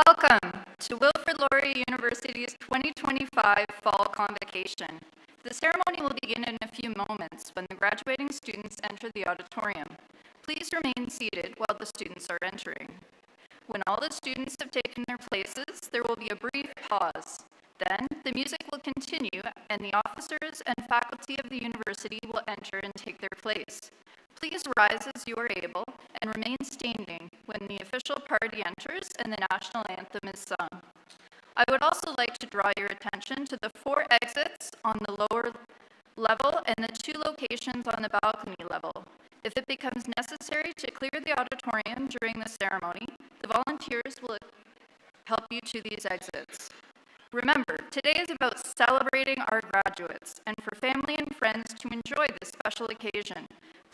Welcome to Wilfrid Laurier University's 2025 Fall Convocation. The ceremony will begin in a few moments when the graduating students enter the auditorium. Please remain seated while the students are entering. When all the students have taken their places, there will be a brief pause. Then, the music will continue and the officers and faculty of the university will enter and take their place. Please rise as you are able and remain standing when the official party enters and the national anthem is sung. I would also like to draw your attention to the 4 exits on the lower level and the 2 locations on the balcony level. If it becomes necessary to clear the auditorium during the ceremony, the volunteers will help you to these exits. Remember, today is about celebrating our graduates and for family and friends to enjoy this special occasion.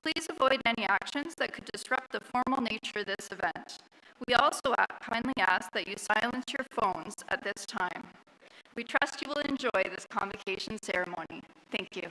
Please avoid any actions that could disrupt the formal nature of this event. We also kindly ask that you silence your phones at this time. We trust you will enjoy this convocation ceremony. Thank you.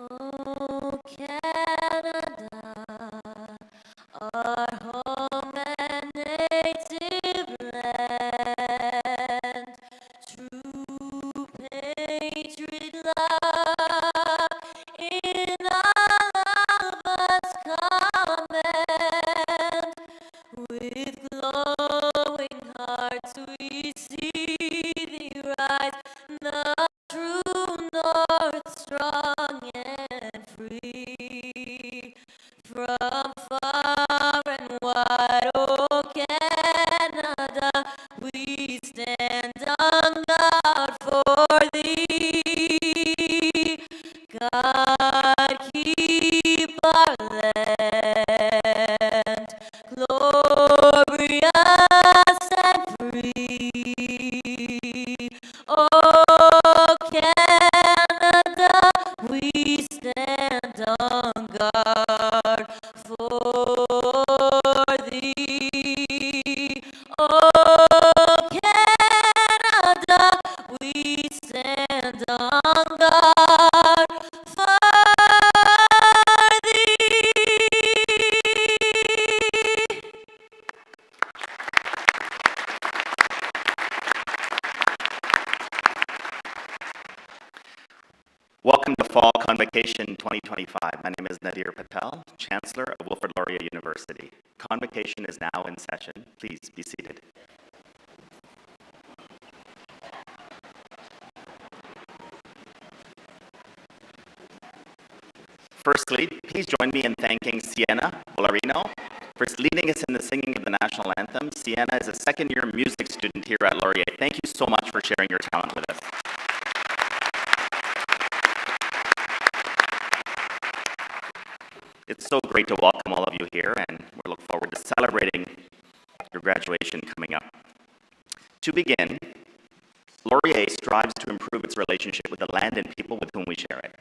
Oh, Canada, our home and native land, true patriot love in all of us command. With glowing hearts we see thee rise, the true north, strong and free. From far and wide, oh Canada, we stand on guard for thee. God keep our land glorious and free. Oh, Canada, we stand on guard for thee. Oh, Canada, we stand on guard for thee. Welcome to Fall Convocation 2025. My name is Nadir Patel, Chancellor of Laurier University. Convocation is now in session. Please be seated. Firstly, please join me in thanking Sienna Bollarino for leading us in the singing of the national anthem. Sienna is a second-year music student here at Laurier. Thank you so much for sharing your talent with us. It's so great to welcome all of you here, and we look forward to celebrating your graduation coming up. To begin, Laurier strives to improve its relationship with the land and people with whom we share it.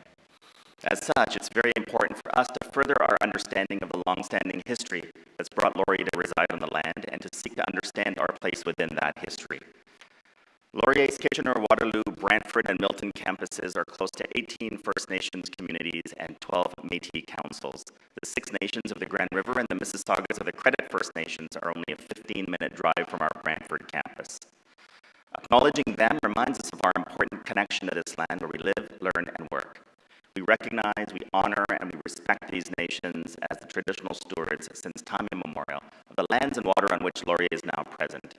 As such, it's very important for us to further our understanding of the long-standing history that's brought Laurier to reside on the land and to seek to understand our place within that history. Laurier's Kitchener, Waterloo, Brantford, and Milton campuses are close to 18 First Nations communities and 12 Métis councils. The Six Nations of the Grand River and the Mississaugas of the Credit First Nations are only a 15-minute drive from our Brantford campus. Acknowledging them reminds us of our important connection to this land where we live, learn, and work. We recognize, we honor, and we respect these nations as the traditional stewards since time immemorial of the lands and water on which Laurier is now present.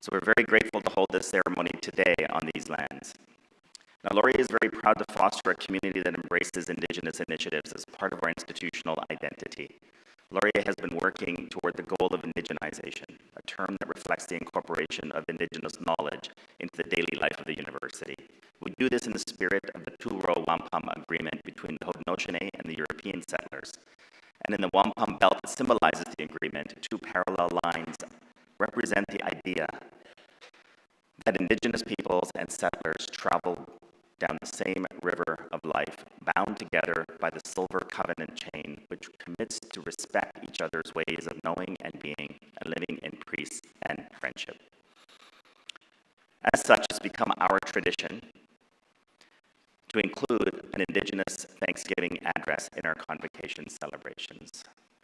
So we're very grateful to hold this ceremony today on these lands. Now, Laurier is very proud to foster a community that embraces Indigenous initiatives as part of our institutional identity. Laurier has been working toward the goal of indigenization, a term that reflects the incorporation of Indigenous knowledge into the daily life of the university. We do this in the spirit of the Two-Row Wampum Agreement between the Haudenosaunee and the European settlers. And in the wampum belt that symbolizes the agreement, two parallel lines represent the idea that Indigenous peoples and settlers travel down the same river of life, bound together by the silver covenant chain, which commits to respect each other's ways of knowing and being and living in peace and friendship. As such, it's become our tradition to include an Indigenous Thanksgiving address in our Convocation celebrations.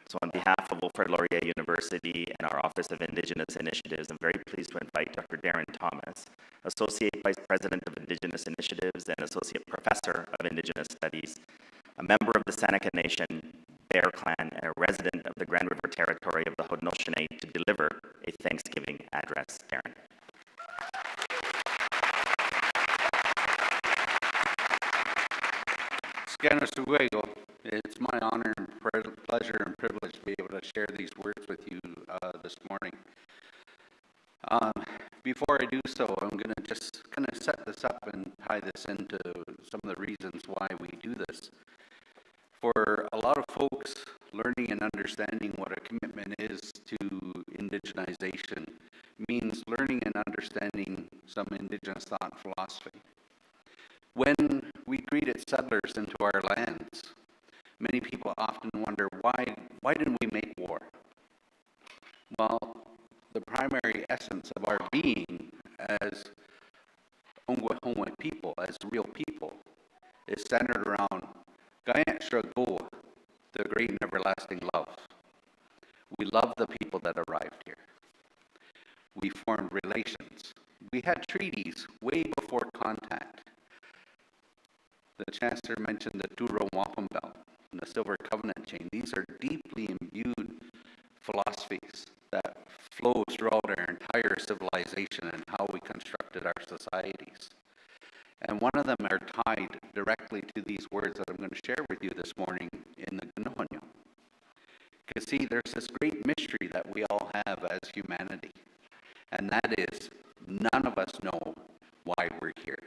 So on behalf of Wilfrid Laurier University and our Office of Indigenous Initiatives, I'm very pleased to invite Dr. Darren Thomas, Associate Vice President of Indigenous Initiatives and Associate Professor of Indigenous Studies, a member of the Seneca Nation, Bear Clan, and a resident of the Grand River Territory of the Haudenosaunee to deliver a Thanksgiving address. Darren. It's my honor and pleasure and privilege to be able to share these words with you this morning. Before I do so, I'm going to just kind of set this up and tie this into some of the reasons why we do this. For a lot of folks, learning and understanding what a commitment is to indigenization means learning and understanding some Indigenous thought and philosophy. When we greeted settlers into our lands, many people often wonder, why didn't we make war? Well, the primary essence of our being as Ongwahongwa people, as real people, is centered around Gaiansra Goa, the great and everlasting love. We love the people that arrived here. We formed relations. We had treaties way before contact. The Chancellor mentioned the Duro Wampum Belt and the Silver Covenant Chain. These are deeply imbued philosophies that flow throughout our entire civilization and how we constructed our societies. And one of them are tied directly to these words that I'm going to share with you this morning in the Gnohonyo. Because see, there's this great mystery that we all have as humanity. And that is, none of us know why we're here.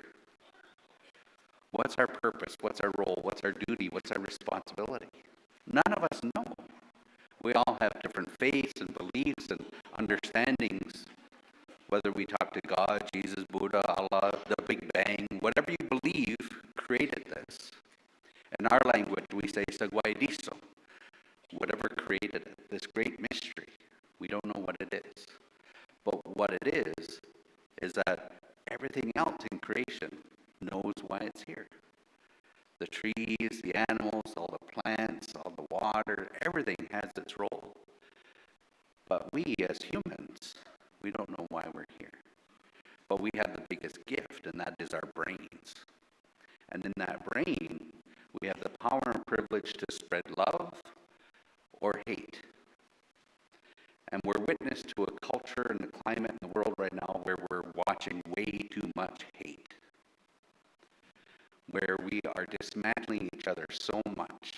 What's our purpose? What's our role? What's our duty? What's our responsibility? None of us know. We all have different faiths and beliefs and understandings. Whether we talk to God, Jesus, Buddha, Allah, the Big Bang, whatever you believe created this. In our language, we say Sagwaidiso. Whatever created it, this great mystery. We don't know what it is. But what it is that everything else in creation knows why it's here. The trees, the animals, all the plants, all the water, everything has its role. But we as humans, we don't know why we're here. But we have the biggest gift, and that is our brains. And in that brain, we have the power and privilege to spread love or hate. And we're witness to a culture and a climate in the world right now where we're watching way too much hate. Where we are dismantling each other so much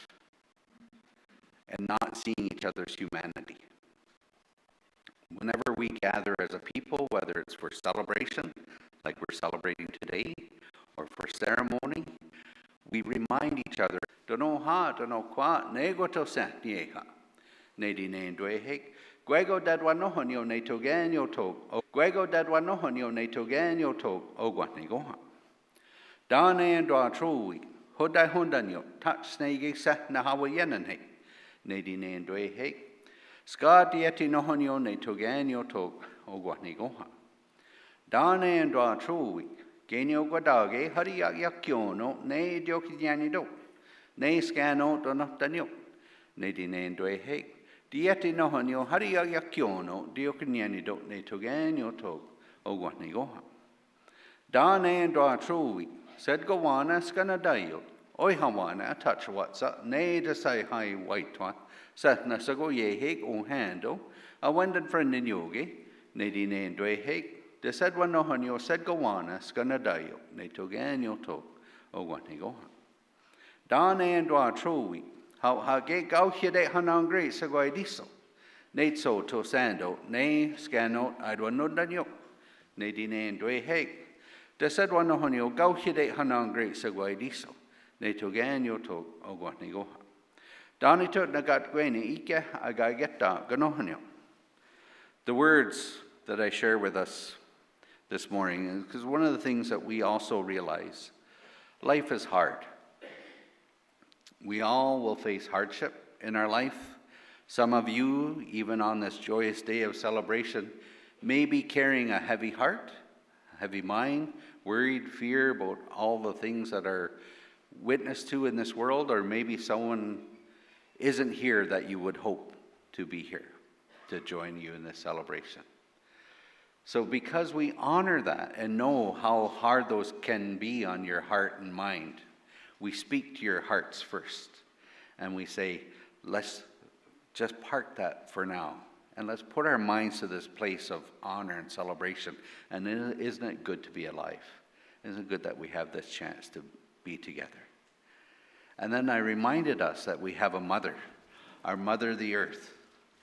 and not seeing each other's humanity. Whenever we gather as a people, whether it's for celebration, like we're celebrating today, or for ceremony, we remind each other, Dono ha, dono kwa, nego to sent nieha. Nedi ne ndwehek, gwego dadwa nohonyo ne toganyo tog, gwego dadwa nohonyo ne toganyo tog, ogwatni goha. Dane and dwa trui, hodai hundanyo, touch snake set na hawa yenanhe. Nedi ne ndwehek, ska dieti nohonyo ne toganyo tog, ogwatni goha. Dane and dwa trui, genyo guadage, hari yakyono, ne diokinyani do, ne scano donotanyo. Nedi ne ndwehek, dieti nohonyo hari yakyono diokinyani do ne toganyo tog, ogwatni goha. Dane and dwa trui, said gowana skanadayo, oi hawana touch what's up, ne to say hi white one, sat na sago ye hake o hando, a wended friend in yogi, ne di ne ndwe hake, de said one nohonyo said gowana skanadayo, ne toganyo tog, ogwatni goha. Dane and dwa trui, how hage gau hide hanangre sagwaidiso, ne so to sando, ne scano idwanundanyo, ne di ne ndwe hake. De said one nohonyo gau hide hanangre sagwaidiso, ne toganyo tog ogwatni goha. Dani tot nagat gweni ike agageta ganohonyo. The words that I share with us this morning is because one of the things that we also realize, life is hard. We all will face hardship in our life. Some of you, even on this joyous day of celebration, may be carrying a heavy heart, a heavy mind, worried, fear about all the things that are witnessed to in this world, or maybe someone isn't here that you would hope to be here to join you in this celebration. So because we honor that and know how hard those can be on your heart and mind, we speak to your hearts first. And we say, let's just park that for now. And let's put our minds to this place of honor and celebration. And isn't it good to be alive? Isn't it good that we have this chance to be together? And then I reminded us that we have a mother, our mother the earth,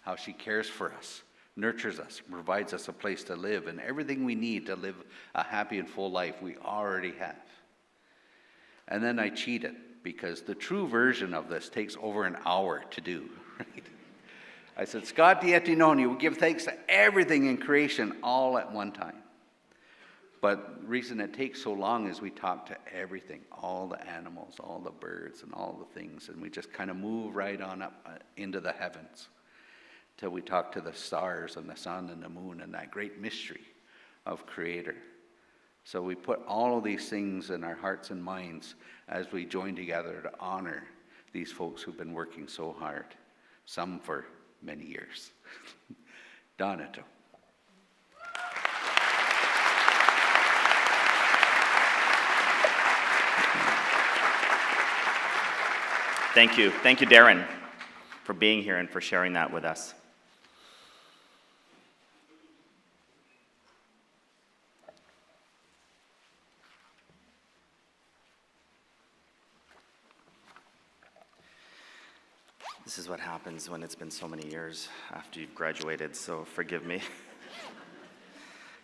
how she cares for us, nurtures us, provides us a place to live, and everything we need to live a happy and full life we already have. And then I cheated, because the true version of this takes over an hour to do. Right? I said, Scott Dietinoni will give thanks to everything in creation all at one time. But the reason it takes so long is we talk to everything, all the animals, all the birds, and all the things, and we just kind of move right on up into the heavens till we talk to the stars and the sun and the moon and that great mystery of Creator. So we put all of these things in our hearts and minds as we join together to honor these folks who've been working so hard, some for many years. Donato. Thank you. Thank you, Darren, for being here and for sharing that with us. This is what happens when it's been so many years after you've graduated, so forgive me.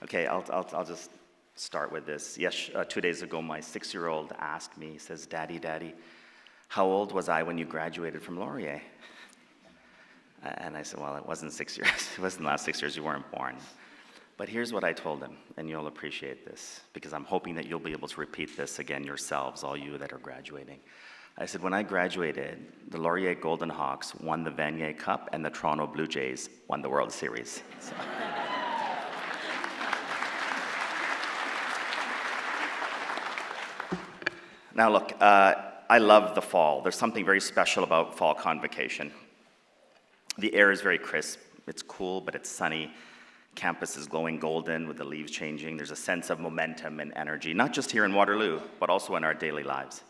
Okay, I'll just start with this. Yes, 2 days ago, my 6-year-old asked me, he says, Daddy, how old was I when you graduated from Laurier? And I said, well, it wasn't 6 years. It wasn't the last 6 years, you weren't born. But here's what I told him, and you'll appreciate this, because I'm hoping that you'll be able to repeat this again yourselves, all you that are graduating. I said, when I graduated, the Laurier Golden Hawks won the Vanier Cup, and the Toronto Blue Jays won the World Series. So. Now look, I love the fall. There's something very special about fall convocation. The air is very crisp. It's cool, but it's sunny. Campus is glowing golden with the leaves changing. There's a sense of momentum and energy, not just here in Waterloo, but also in our daily lives.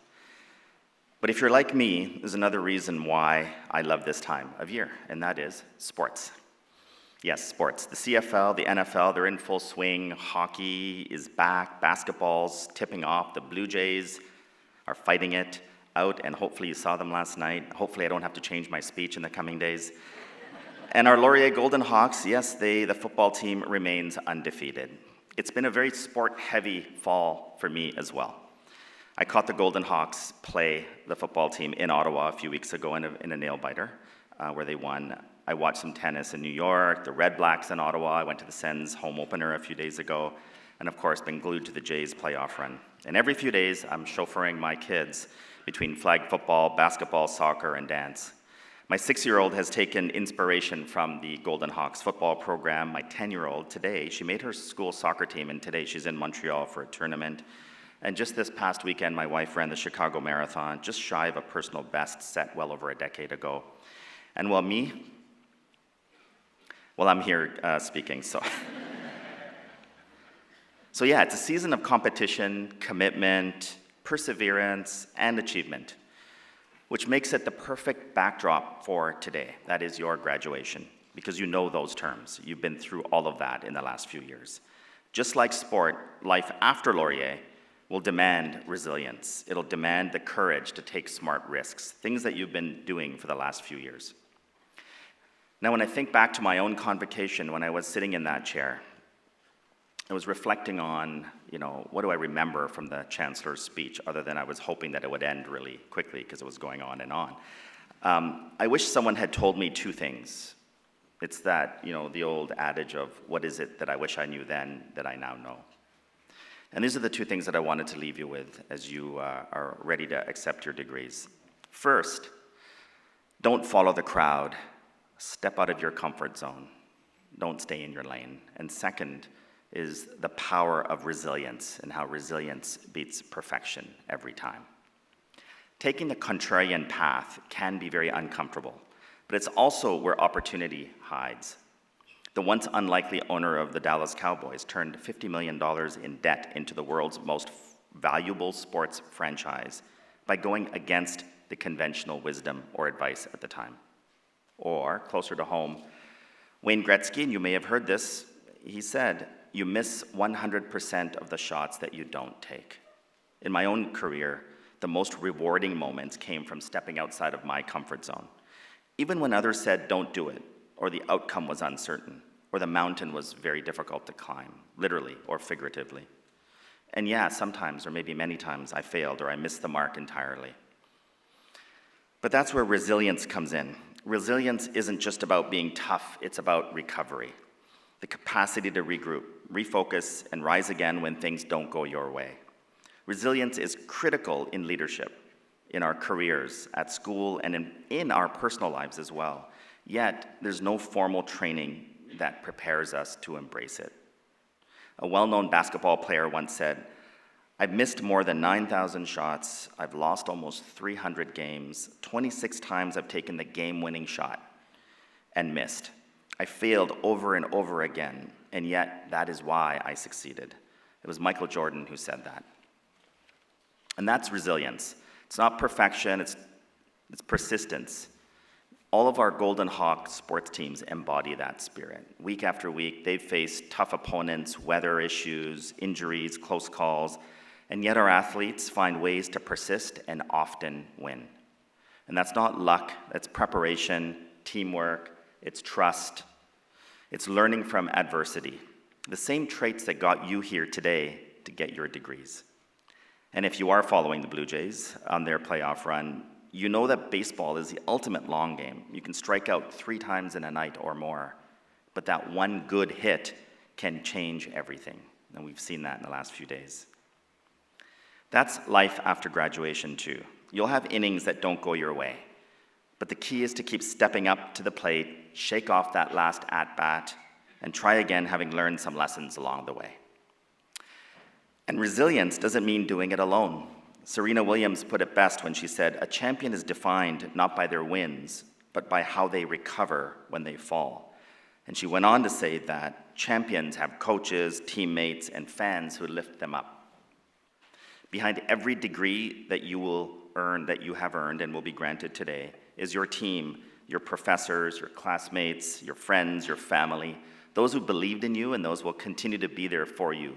But if you're like me, there's another reason why I love this time of year, and that is sports. Yes, sports. The CFL, the NFL, they're in full swing. Hockey is back. Basketball's tipping off. The Blue Jays are fighting it out, and hopefully you saw them last night. Hopefully I don't have to change my speech in the coming days. And our Laurier Golden Hawks, yes, the football team remains undefeated. It's been a very sport-heavy fall for me as well. I caught the Golden Hawks play the football team in Ottawa a few weeks ago in a nail-biter, where they won. I watched some tennis in New York, the Red Blacks in Ottawa. I went to the Sens home opener a few days ago, and of course, been glued to the Jays playoff run. And every few days, I'm chauffeuring my kids between flag football, basketball, soccer, and dance. My 6-year-old has taken inspiration from the Golden Hawks football program. My 10-year-old, today, she made her school soccer team, and today she's in Montreal for a tournament. And just this past weekend, my wife ran the Chicago Marathon, just shy of a personal best set well over a decade ago. And I'm here speaking, so. So yeah, it's a season of competition, commitment, perseverance, and achievement, which makes it the perfect backdrop for today. That is your graduation, because you know those terms. You've been through all of that in the last few years. Just like sport, life after Laurier will demand resilience. It'll demand the courage to take smart risks, things that you've been doing for the last few years. Now, when I think back to my own convocation, when I was sitting in that chair, I was reflecting on, what do I remember from the Chancellor's speech, other than I was hoping that it would end really quickly because it was going on and on. I wish someone had told me two things. It's that, the old adage of, what is it that I wish I knew then that I now know? And these are the two things that I wanted to leave you with as you are ready to accept your degrees. First, don't follow the crowd. Step out of your comfort zone. Don't stay in your lane. And second is the power of resilience and how resilience beats perfection every time. Taking the contrarian path can be very uncomfortable, but it's also where opportunity hides. The once unlikely owner of the Dallas Cowboys turned $50 million in debt into the world's most valuable sports franchise by going against the conventional wisdom or advice at the time. Or, closer to home, Wayne Gretzky, and you may have heard this, he said, "You miss 100% of the shots that you don't take." In my own career, the most rewarding moments came from stepping outside of my comfort zone. Even when others said, "Don't do it," or the outcome was uncertain, or the mountain was very difficult to climb, literally or figuratively. And yeah, sometimes, or maybe many times, I failed or I missed the mark entirely. But that's where resilience comes in. Resilience isn't just about being tough, it's about recovery. The capacity to regroup, refocus, and rise again when things don't go your way. Resilience is critical in leadership, in our careers, at school, and in our personal lives as well. Yet, there's no formal training that prepares us to embrace it. A well-known basketball player once said, I've missed more than 9,000 shots. I've lost almost 300 games. 26 times I've taken the game-winning shot and missed. I failed over and over again, and yet that is why I succeeded. It was Michael Jordan who said that. And that's resilience. It's not perfection, it's persistence. All of our Golden Hawk sports teams embody that spirit. Week after week, they've faced tough opponents, weather issues, injuries, close calls, and yet our athletes find ways to persist and often win. And that's not luck, that's preparation, teamwork, it's trust, it's learning from adversity. The same traits that got you here today to get your degrees. And if you are following the Blue Jays on their playoff run, you know that baseball is the ultimate long game. You can strike out 3 times in a night or more, but that one good hit can change everything. And we've seen that in the last few days. That's life after graduation too. You'll have innings that don't go your way, but the key is to keep stepping up to the plate, shake off that last at-bat, and try again having learned some lessons along the way. And resilience doesn't mean doing it alone. Serena Williams put it best when she said, "A champion is defined not by their wins, but by how they recover when they fall." And she went on to say that champions have coaches, teammates, and fans who lift them up. Behind every degree that you have earned and will be granted today, is your team, your professors, your classmates, your friends, your family, those who believed in you and those who will continue to be there for you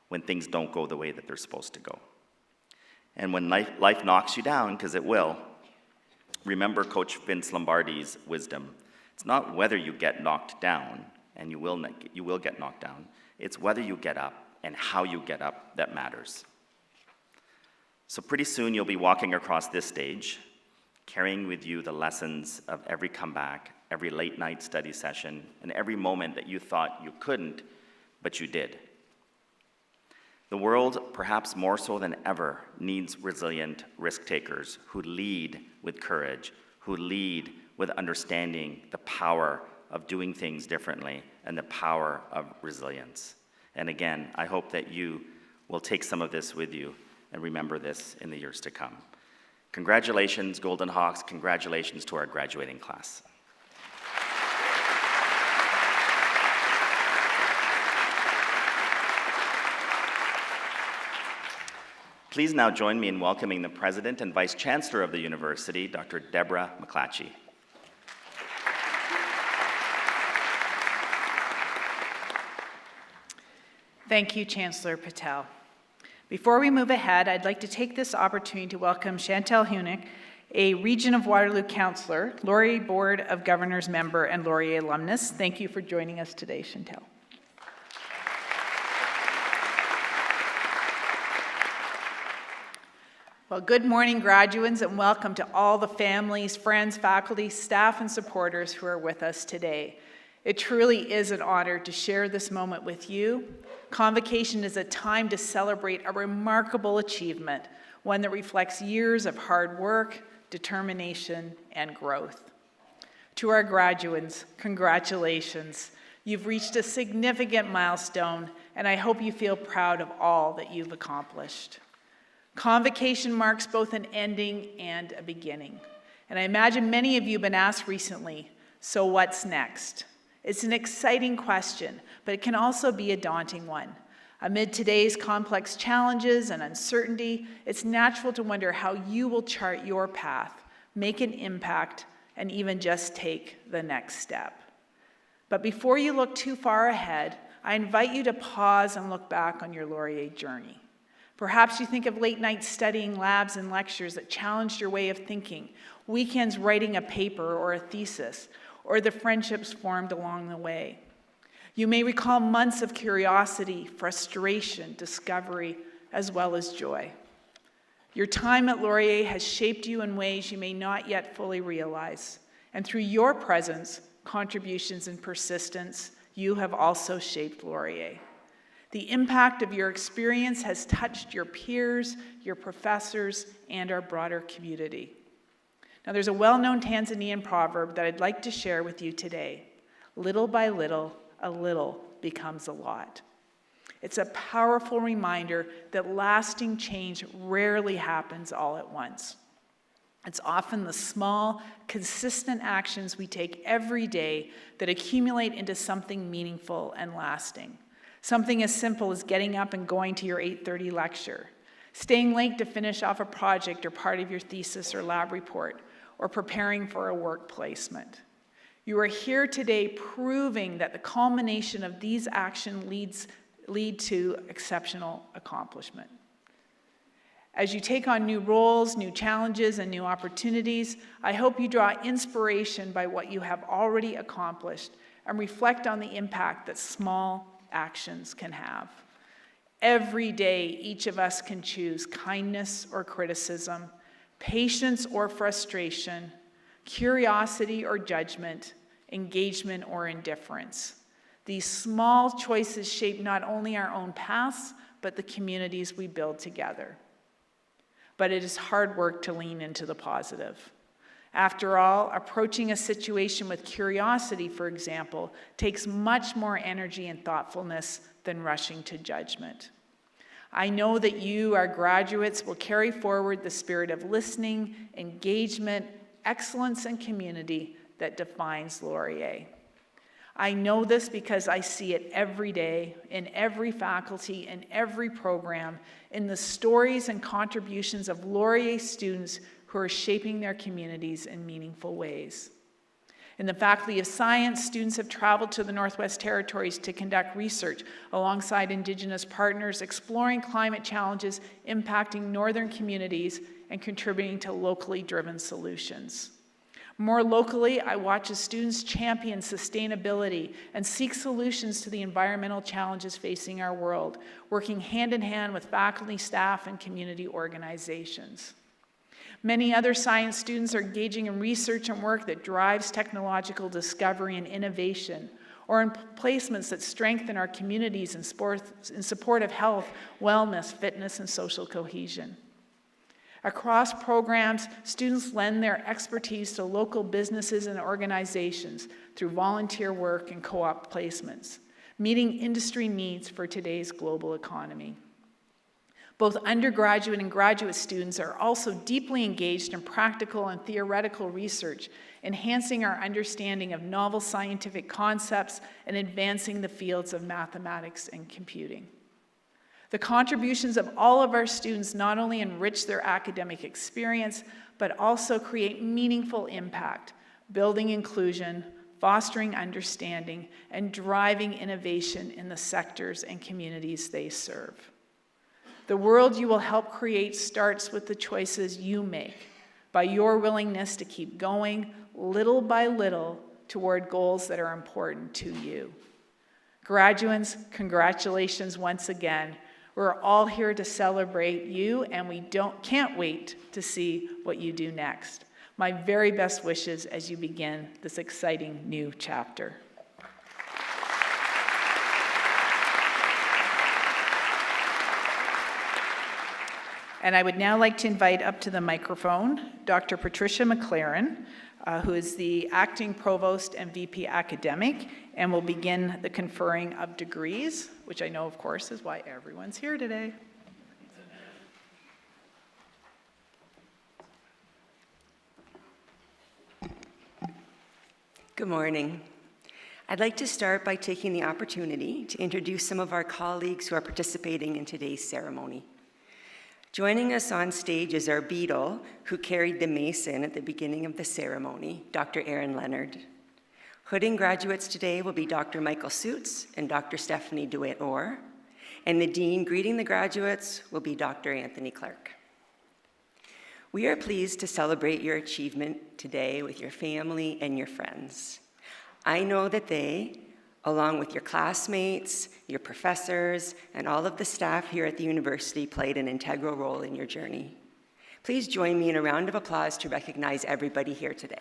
when things don't go the way that they're supposed to go. And when life knocks you down, because it will, remember Coach Vince Lombardi's wisdom. It's not whether you get knocked down, and you will get knocked down. It's whether you get up and how you get up that matters. So pretty soon you'll be walking across this stage, carrying with you the lessons of every comeback, every late night study session, and every moment that you thought you couldn't, but you did. The world, perhaps more so than ever, needs resilient risk takers who lead with courage, who lead with understanding the power of doing things differently and the power of resilience. And again, I hope that you will take some of this with you and remember this in the years to come. Congratulations, Golden Hawks. Congratulations to our graduating class. Please now join me in welcoming the President and Vice Chancellor of the University, Dr. Deborah McClatchy. Thank you, Chancellor Patel. Before we move ahead, I'd like to take this opportunity to welcome Chantal Hunick, a Region of Waterloo Councillor, Laurier Board of Governors member, and Laurier alumnus. Thank you for joining us today, Chantal. Well, good morning, graduates, and welcome to all the families, friends, faculty, staff, and supporters who are with us today. It truly is an honor to share this moment with you. Convocation is a time to celebrate a remarkable achievement, one that reflects years of hard work, determination, and growth. To our graduates, congratulations. You've reached a significant milestone, and I hope you feel proud of all that you've accomplished. Convocation marks both an ending and a beginning. And I imagine many of you have been asked recently, so what's next? It's an exciting question, but it can also be a daunting one. Amid today's complex challenges and uncertainty, it's natural to wonder how you will chart your path, make an impact, and even just take the next step. But before you look too far ahead, I invite you to pause and look back on your Laurier journey. Perhaps you think of late nights studying labs and lectures that challenged your way of thinking, weekends writing a paper or a thesis, or the friendships formed along the way. You may recall months of curiosity, frustration, discovery, as well as joy. Your time at Laurier has shaped you in ways you may not yet fully realize. And through your presence, contributions, and persistence, you have also shaped Laurier. The impact of your experience has touched your peers, your professors, and our broader community. Now, there's a well-known Tanzanian proverb that I'd like to share with you today. Little by little, a little becomes a lot. It's a powerful reminder that lasting change rarely happens all at once. It's often the small, consistent actions we take every day that accumulate into something meaningful and lasting. Something as simple as getting up and going to your 8:30 lecture, staying late to finish off a project or part of your thesis or lab report, or preparing for a work placement. You are here today proving that the culmination of these actions lead to exceptional accomplishment. As you take on new roles, new challenges, and new opportunities, I hope you draw inspiration by what you have already accomplished and reflect on the impact that small actions can have. Every day, each of us can choose kindness or criticism, patience or frustration, curiosity or judgment, engagement or indifference. These small choices shape not only our own paths, but the communities we build together. But it is hard work to lean into the positive. After all, approaching a situation with curiosity, for example, takes much more energy and thoughtfulness than rushing to judgment. I know that you, our graduates, will carry forward the spirit of listening, engagement, excellence, and community that defines Laurier. I know this because I see it every day, in every faculty, in every program, in the stories and contributions of Laurier students who are shaping their communities in meaningful ways. In the Faculty of Science, students have traveled to the Northwest Territories to conduct research alongside Indigenous partners, exploring climate challenges impacting northern communities and contributing to locally driven solutions. More locally, I watch as students champion sustainability and seek solutions to the environmental challenges facing our world, working hand in hand with faculty, staff, and community organizations. Many other science students are engaging in research and work that drives technological discovery and innovation, or in placements that strengthen our communities in support of health, wellness, fitness, and social cohesion. Across programs, students lend their expertise to local businesses and organizations through volunteer work and co-op placements, meeting industry needs for today's global economy. Both undergraduate and graduate students are also deeply engaged in practical and theoretical research, enhancing our understanding of novel scientific concepts and advancing the fields of mathematics and computing. The contributions of all of our students not only enrich their academic experience, but also create meaningful impact, building inclusion, fostering understanding, and driving innovation in the sectors and communities they serve. The world you will help create starts with the choices you make, by your willingness to keep going little by little toward goals that are important to you. Graduates, congratulations once again. We're all here to celebrate you, and we can't wait to see what you do next. My very best wishes as you begin this exciting new chapter. And I would now like to invite up to the microphone Dr. Patricia McLaren, who is the Acting Provost and VP Academic, and will begin the conferring of degrees, which I know, of course, is why everyone's here today. Good morning. I'd like to start by taking the opportunity to introduce some of our colleagues who are participating in today's ceremony. Joining us on stage is our beadle, who carried the mace in at the beginning of the ceremony, Dr. Aaron Leonard. Hooding graduates today will be Dr. Michael Suits and Dr. Stephanie DeWitt-Orr, and the dean greeting the graduates will be Dr. Anthony Clark. We are pleased to celebrate your achievement today with your family and your friends. I know that they, along with your classmates, your professors, and all of the staff here at the university, played an integral role in your journey. Please join me in a round of applause to recognize everybody here today.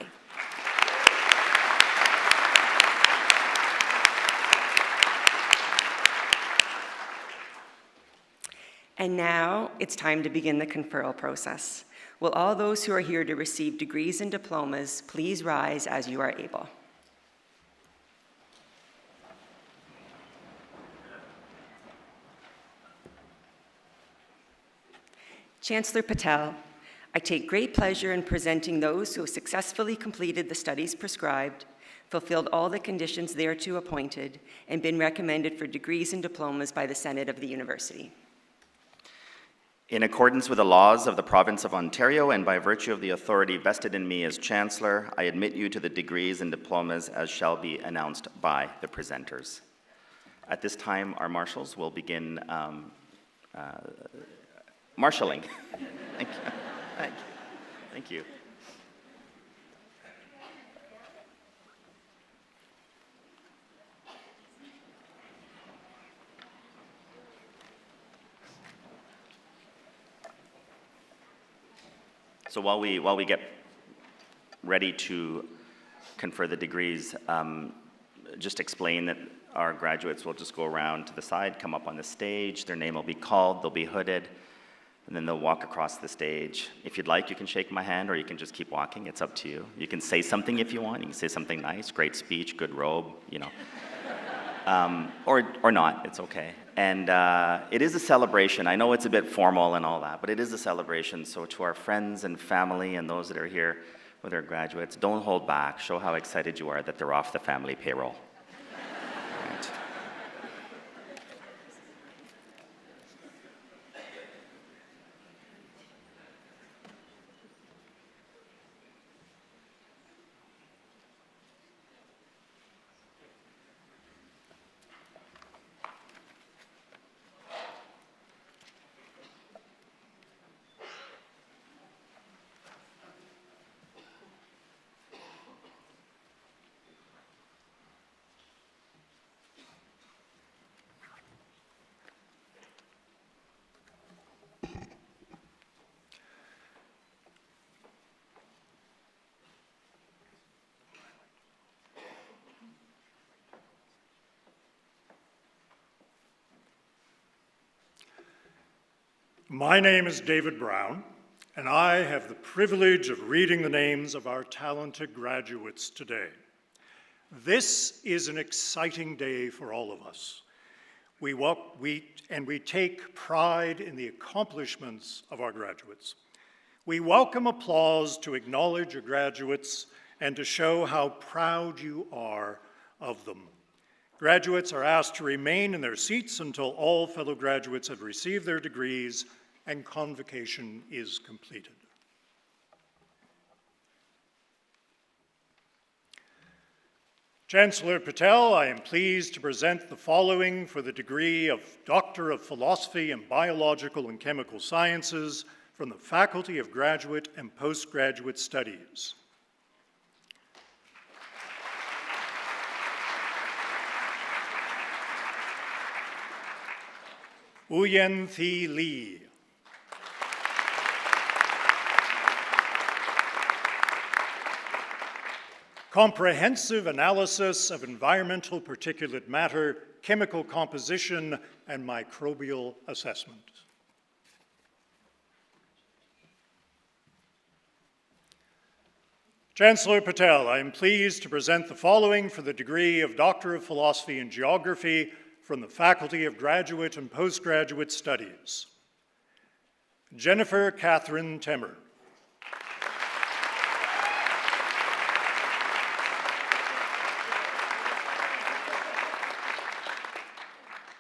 And now it's time to begin the conferral process. Will all those who are here to receive degrees and diplomas please rise as you are able. Chancellor Patel, I take great pleasure in presenting those who have successfully completed the studies prescribed, fulfilled all the conditions thereto appointed, and been recommended for degrees and diplomas by the Senate of the University. In accordance with the laws of the Province of Ontario and by virtue of the authority vested in me as Chancellor, I admit you to the degrees and diplomas as shall be announced by the presenters. At this time, our marshals will begin marshalling. Thank you. Thank you. Thank you. So while we get ready to confer the degrees, just explain that our graduates will just go around to the side, come up on the stage, their name will be called, they'll be hooded, and then they'll walk across the stage. If you'd like, you can shake my hand, or you can just keep walking. It's up to you. You can say something if you want. You can say something nice, great speech, good robe, you know. Or not, it's okay. And it is a celebration. I know it's a bit formal and all that, but it is a celebration. So to our friends and family and those that are here with our graduates, don't hold back. Show how excited you are that they're off the family payroll. Right. My name is David Brown, and I have the privilege of reading the names of our talented graduates today. This is an exciting day for all of us. We take pride in the accomplishments of our graduates. We welcome applause to acknowledge your graduates and to show how proud you are of them. Graduates are asked to remain in their seats until all fellow graduates have received their degrees and convocation is completed. Chancellor Patel, I am pleased to present the following for the degree of Doctor of Philosophy in Biological and Chemical Sciences from the Faculty of Graduate and Postgraduate Studies. Uyen Thi Lee. Comprehensive analysis of environmental particulate matter, chemical composition, and microbial assessment. Chancellor Patel, I am pleased to present the following for the degree of Doctor of Philosophy in Geography from the Faculty of Graduate and Postgraduate Studies. Jennifer Catherine Temmer.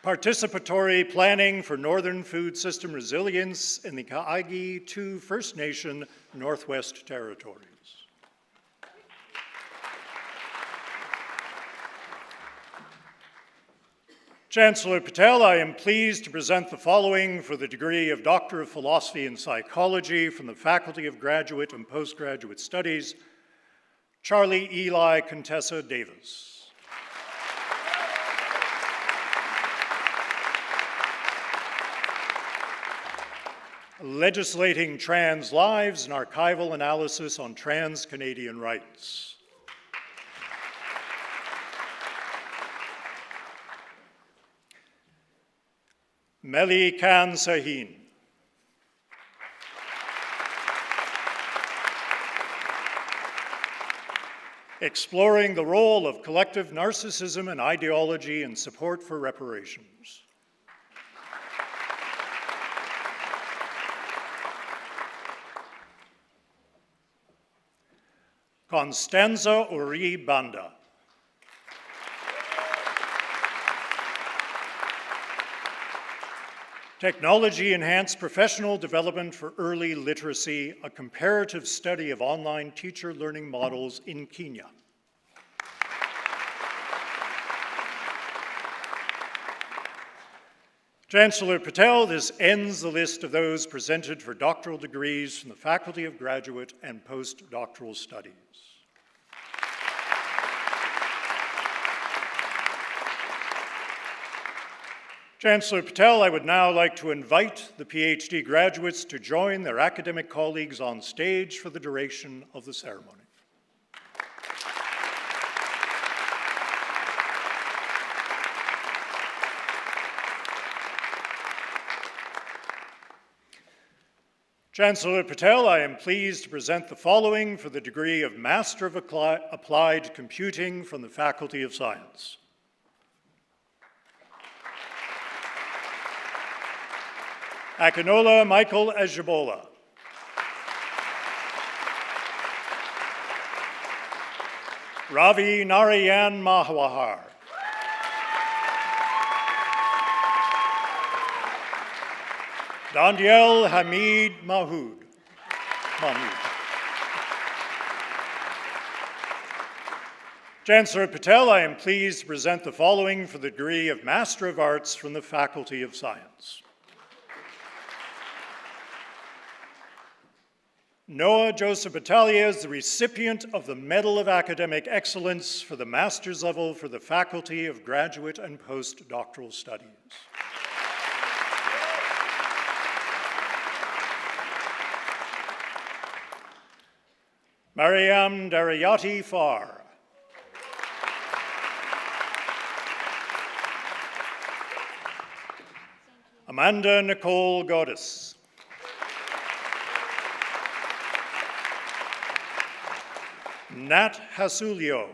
Participatory Planning for Northern Food System Resilience in the Kaagi 2 First Nation Northwest Territories. Chancellor Patel, I am pleased to present the following for the degree of Doctor of Philosophy in Psychology from the Faculty of Graduate and Postgraduate Studies, Charlie Eli Contessa Davis. Legislating Trans Lives and Archival Analysis on Trans-Canadian Rights. Meli Khan Sahin. Exploring the role of collective narcissism and ideology in support for reparations. Constanza Uri Banda. Technology-enhanced professional development for early literacy, a comparative study of online teacher learning models in Kenya. Chancellor Patel, this ends the list of those presented for doctoral degrees from the Faculty of Graduate and Postdoctoral Studies. Chancellor Patel, I would now like to invite the PhD graduates to join their academic colleagues on stage for the duration of the ceremony. Chancellor Patel, I am pleased to present the following for the degree of Master of Applied Computing from the Faculty of Science. Akinola Michael Ejibola. Ravi Narayan Mahawar. Dandiel Hamid Mahmood. Chancellor Patel, I am pleased to present the following for the degree of Master of Arts from the Faculty of Science. Noah Joseph Battaglia is the recipient of the Medal of Academic Excellence for the master's level for the Faculty of Graduate and Postdoctoral Studies. Mariam Darayati Farr. Amanda Nicole Goddess. Nat Hasulio.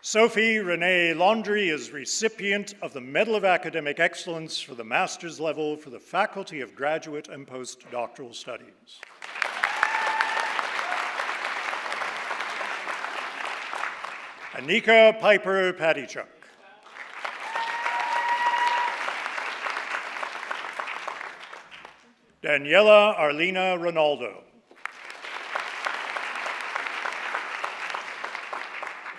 Sophie Renee Laundrie is recipient of the Medal of Academic Excellence for the master's level for the Faculty of Graduate and Postdoctoral Studies. Anika Piper Patichuk. Daniela Arlena Ronaldo.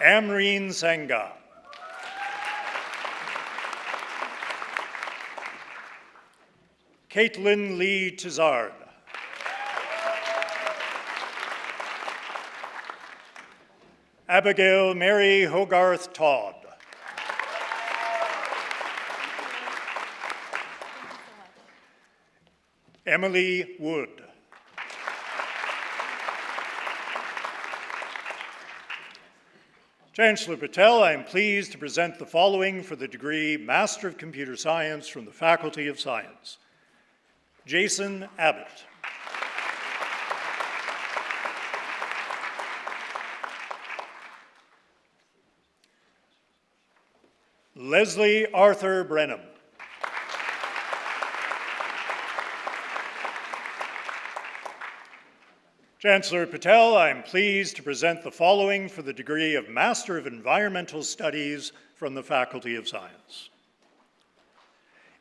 Amreen Senga. Caitlin Lee Tizard. Abigail Mary Hogarth Todd. Emily Wood. Chancellor Patel, I am pleased to present the following for the degree Master of Computer Science from the Faculty of Science. Jason Abbott. Leslie Arthur Brenham. Chancellor Patel, I am pleased to present the following for the degree of Master of Environmental Studies from the Faculty of Science.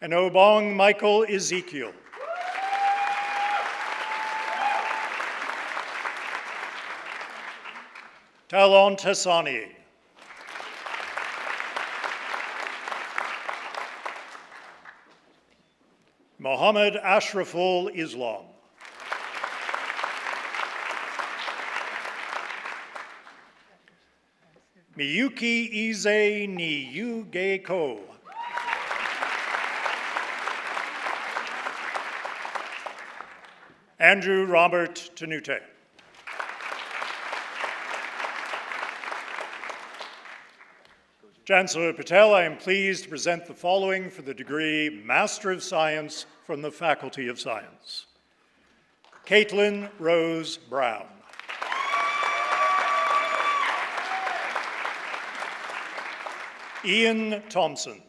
And Obong Michael Ezekiel. Talon Tassani. Mohammed Ashraful Islam. Miyuki Ize Niyugeko. Andrew Robert Tanute. Chancellor Patel, I am pleased to present the following for the degree Master of Science from the Faculty of Science. Caitlin Rose Brown. Ian Thompson.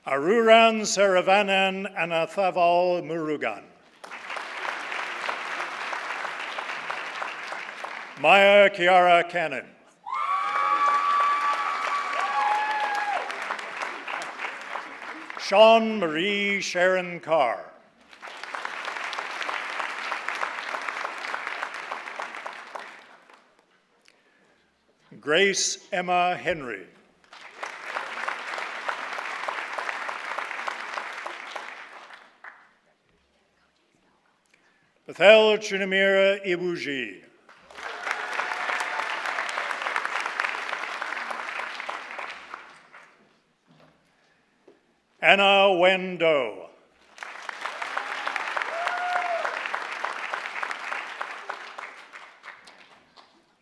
Aruran Saravanan Anathaval Murugan. Maya Kiara Cannon. Sean Marie Sharon Carr. Grace Emma Henry. Bethel Chinamira Ibuji. Anna Wendo.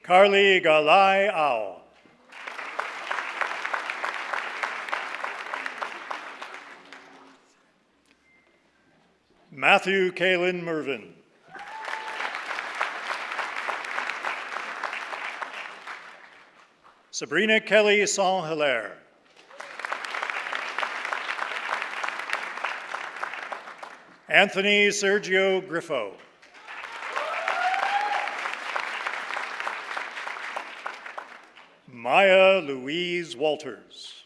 Carly Galai Ao. Matthew Kalin Mervin. Sabrina Kelly Saint-Hilaire. Anthony Sergio Griffo. Maya Louise Walters.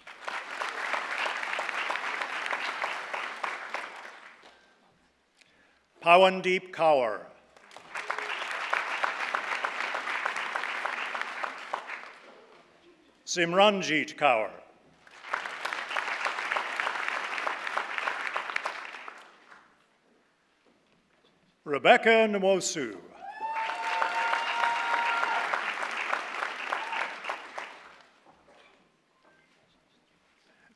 Pawandeep Kaur. Simranjit Kaur. Rebecca Nwosu.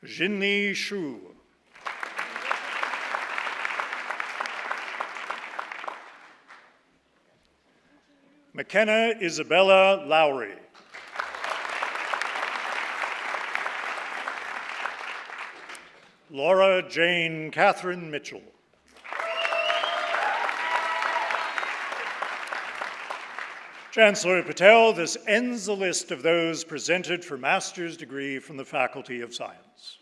Jinli Shu. McKenna Isabella Lowry. Laura Jane Catherine Mitchell. Chancellor Patel, this ends the list of those presented for master's degree from the Faculty of Science.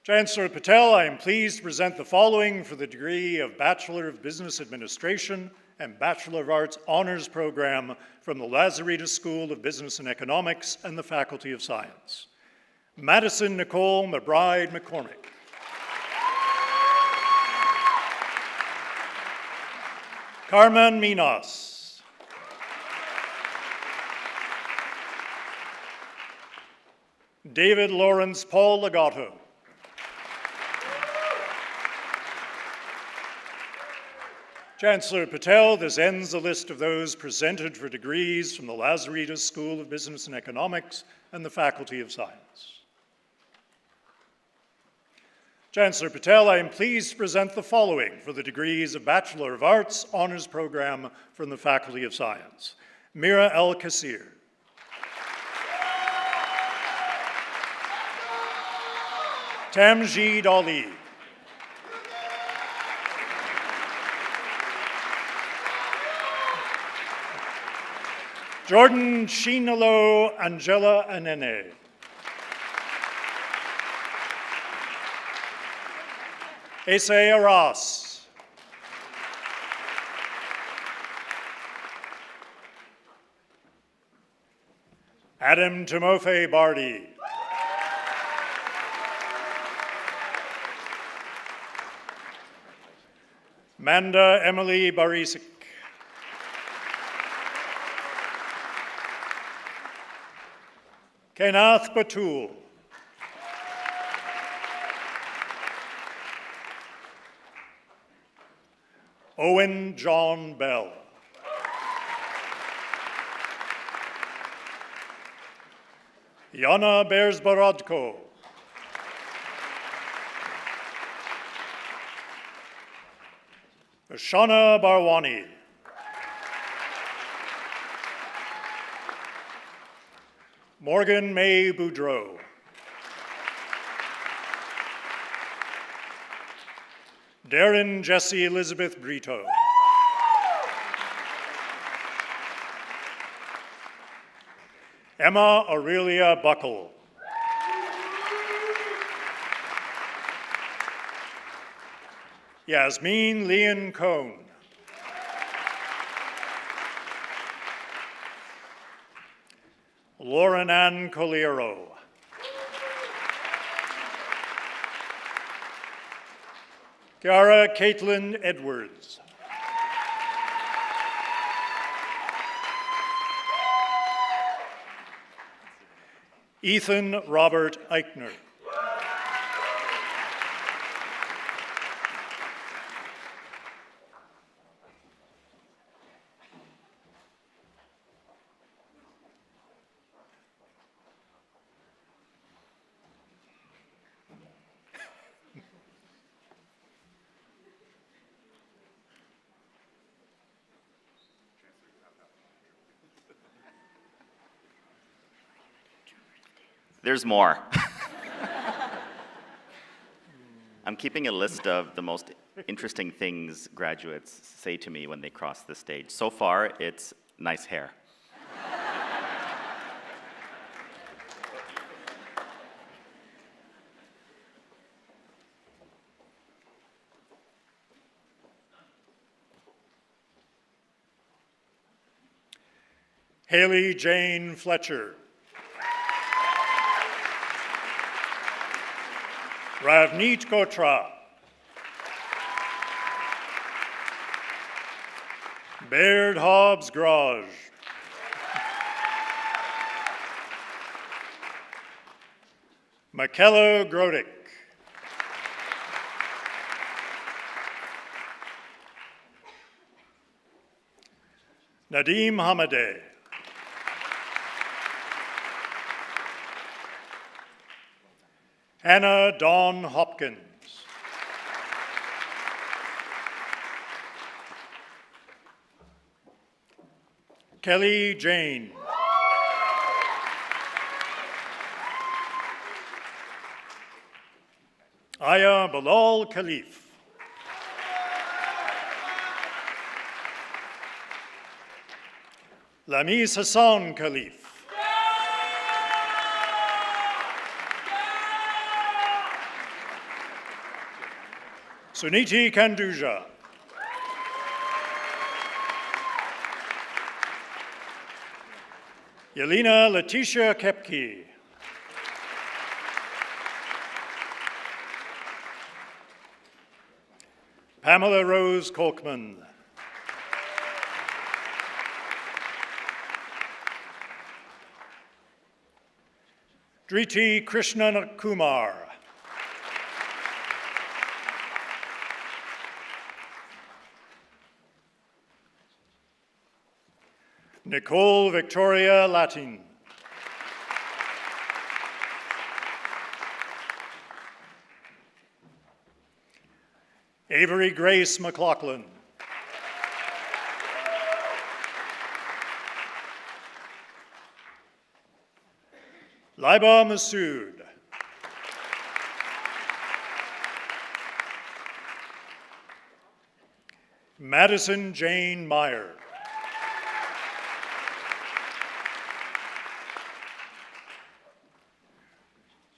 Chancellor Patel, I am pleased to present the following for the degree of Bachelor of Business Administration and Bachelor of Arts Honors Program from the Lazaretus School of Business and Economics and the Faculty of Science. Madison Nicole McBride McCormick. Carmen Minas. David Lawrence Paul Legato. Chancellor Patel, this ends the list of those presented for degrees from the Lazaretus School of Business and Economics and the Faculty of Science. Chancellor Patel, I am pleased to present the following for the degrees of Bachelor of Arts Honors Program from the Faculty of Science. Mira El Kassir. Tamjid Ali. Jordan Shinalo Angela Anene. Ese Arras. Adam Timofey Bardi. Manda Emily Barisik. Kenath Batul. Owen John Bell. Yana Bersborodko. Shana Barwani. Morgan May Boudreau. Darren Jesse Elizabeth Brito. Emma Aurelia Buckle. Yasmin Leon Cohn. Lauren Ann Colero. Kiara Caitlin Edwards. Ethan Robert Eichner. There's more. I'm keeping a list of the most interesting things graduates say to me when they cross the stage. So far, it's nice hair. Haley Jane Fletcher. Ravneet Gotra. Baird Hobbs Graj. Michaela Grodick. Nadim Hamadeh. Hannah Dawn Hopkins. Kelly Jane. Aya Bilal Khalif. Lamis Hassan Khalif. Suniti Kanduja. Yelena Letitia Kepke. Pamela Rose Kolkman. Driti Krishnan Kumar. Nicole Victoria Latin. Avery Grace McLaughlin. Laiba Masood. Madison Jane Meyer.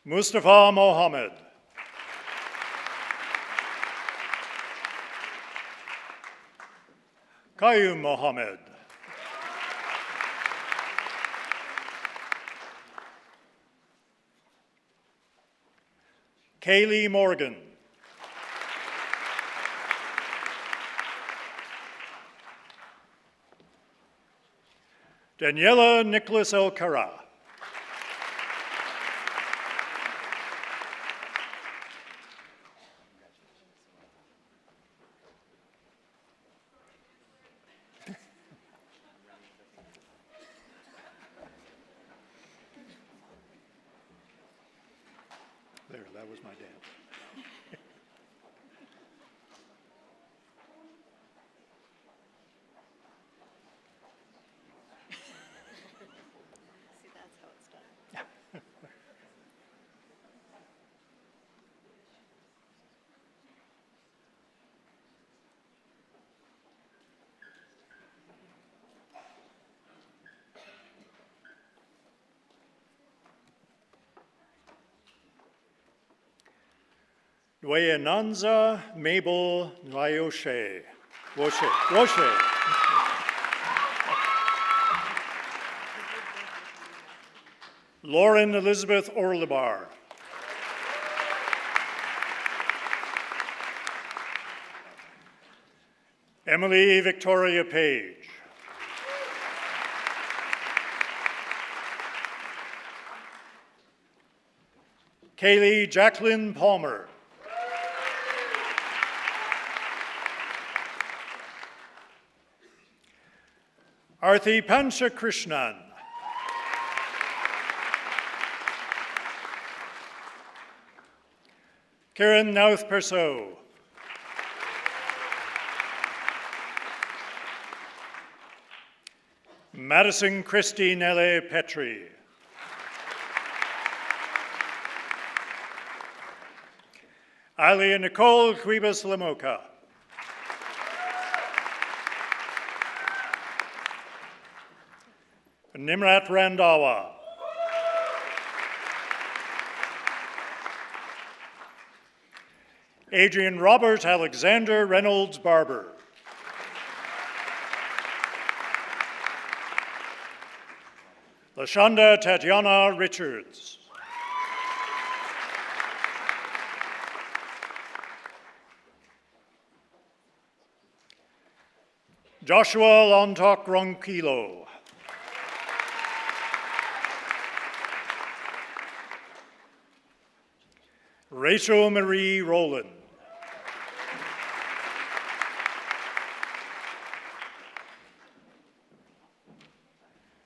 Mustafa Mohammed. Qayyum Mohammed. Kaylee Morgan. Daniela Nicholas Elkara. There, that was my dad. See, that's how it's done. Nwanza Mabel Nyoshe. Woshe. Lauren Elizabeth Orlebar. Emily Victoria Page. Kaylee Jacqueline Palmer. Arthi Pancha Krishnan. Karen Nauth Perso. Madison Christie Nelle Petri. Alia Nicole Cuevas Lamoca. Nimrat Randawa. Adrian Robert Alexander Reynolds Barber. Lashonda Tatiana Richards. Joshua Lontok Ronquilo. Rachel Marie Rowland.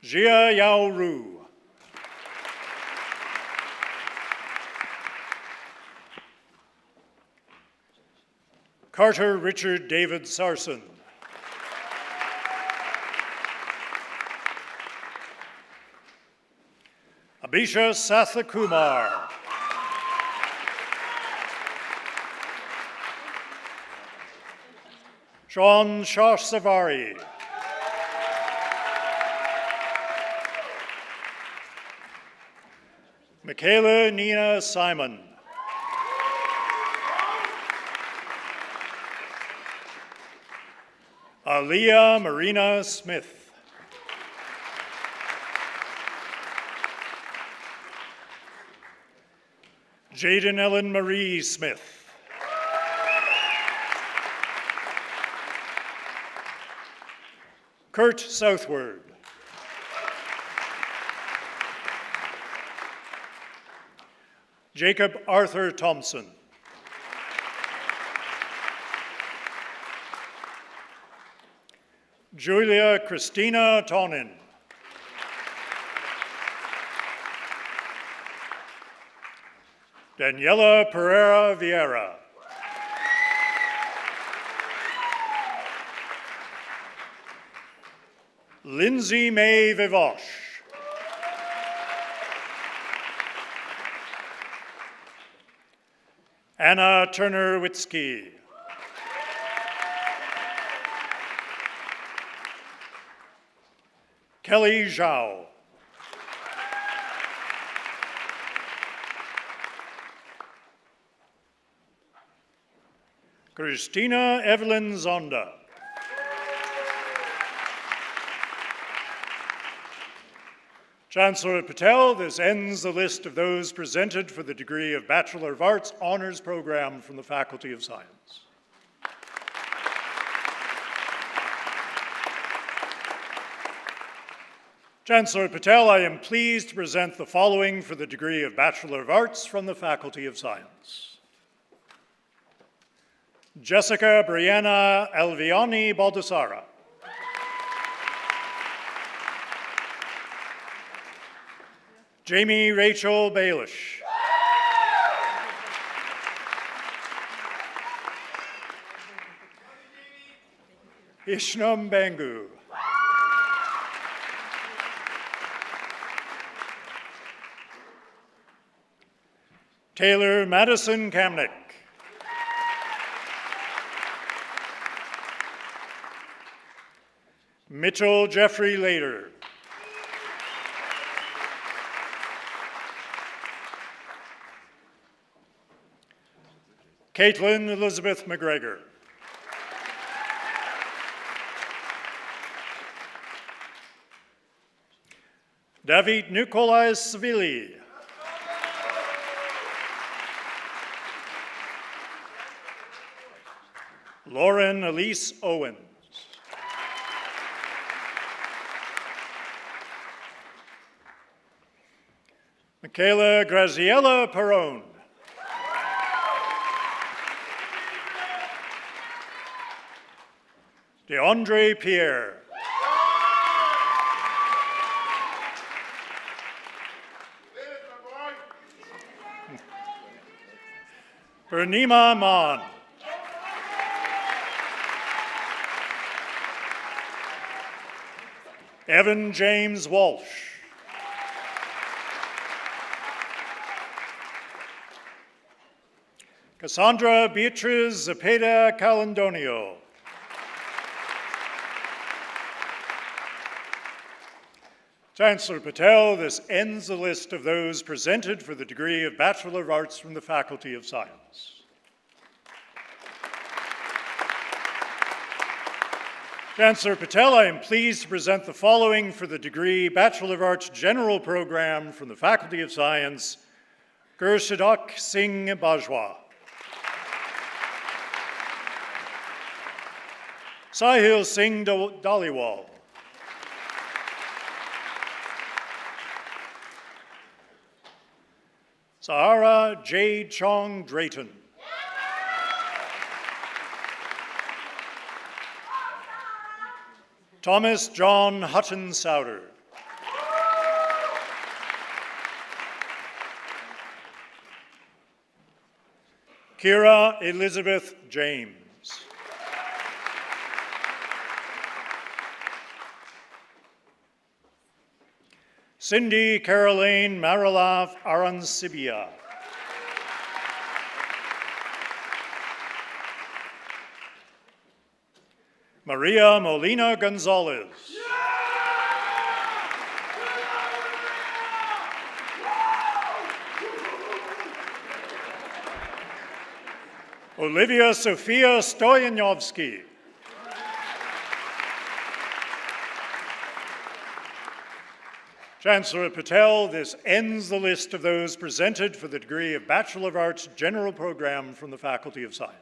Jia Yao Ru. Carter Richard David Sarson. Abhisha Sathakumar. Sean Shosh Savari. Michaela Nina Simon. Aliyah Marina Smith. Jaden Ellen Marie Smith. Kurt Southward. Jacob Arthur Thompson. Julia Christina Tonin. Daniela Pereira Vieira. Lindsay May Vivosh. Anna Turner-Witzke. Kelly Zhao. Christina Evelyn Zonda. Chancellor Patel, this ends the list of those presented for the degree of Bachelor of Arts Honors Program from the Faculty of Science. Chancellor Patel, I am pleased to present the following for the degree of Bachelor of Arts from the Faculty of Science. Jessica Brianna Alviani Baldassara. Jamie Rachel Baelish. Ishnam Bangu. Taylor Madison Kamnick. Mitchell Jeffrey Lader. Caitlin Elizabeth McGregor. David Nikolai Svili. Lauren Elise Owens. Michaela Graziella Perone. DeAndre Pierre. Bernima Mon. Evan James Walsh. Cassandra Beatriz Zepeda Calandonio. Chancellor Patel, this ends the list of those presented for the degree of Bachelor of Arts from the Faculty of Science. Chancellor Patel, I am pleased to present the following for the degree Bachelor of Arts General Program from the Faculty of Science: Gurshadok Singh Bajwa, Sahil Singh Dhaliwal, Sahara Jade Chong Drayton, Thomas John Hutton Souder, Kira Elizabeth James, Cindy Caroline Marilav Aransibia, Maria Molina Gonzalez, Olivia Sofia Stoyanovsky, Chancellor Patel, this ends the list of those presented for the degree of Bachelor of Arts General Program from the Faculty of Science.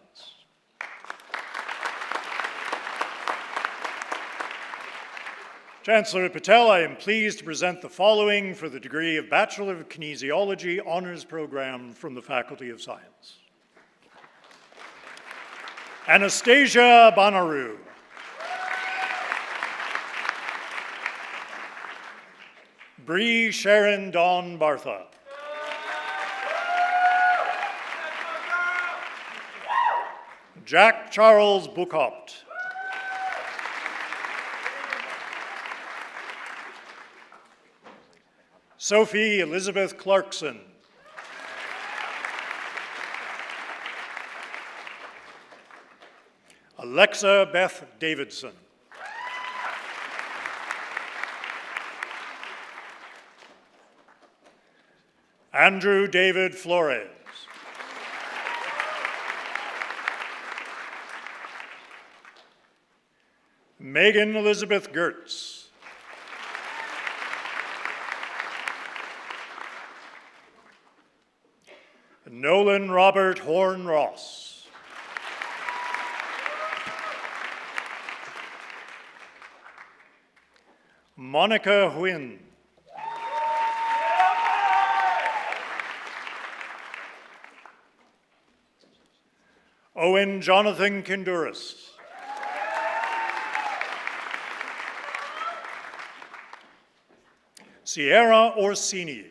Chancellor Patel, I am pleased to present the following for the degree of Bachelor of Kinesiology Honours Program from the Faculty of Science. Anastasia Banaru, Bree Sharon Dawn Bartha, Jack Charles Buchopt, Sophie Elizabeth Clarkson, Alexa Beth Davidson, Andrew David Flores, Megan Elizabeth Gertz, Nolan Robert Horn Ross, Monica Huynh, Owen Jonathan Kinduris, Sierra Orsini,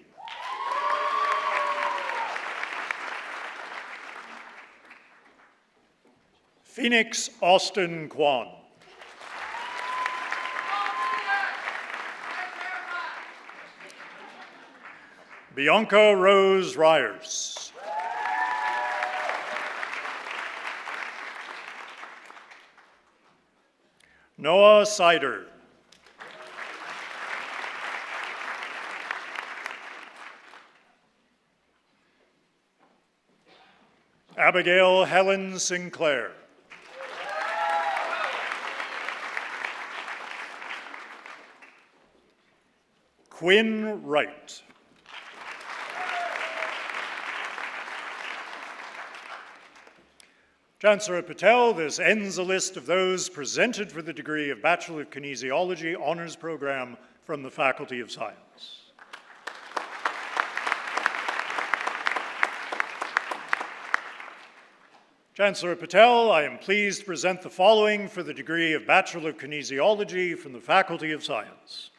Phoenix Austin Kwan, Bianca Rose Ryers, Noah Sider, Abigail Helen Sinclair. Quinn Wright. Chancellor Patel, this ends the list of those presented for the degree of Bachelor of Kinesiology Honours Program from the Faculty of Science. Chancellor Patel, I am pleased to present the following for the degree of Bachelor of Kinesiology from the Faculty of Science.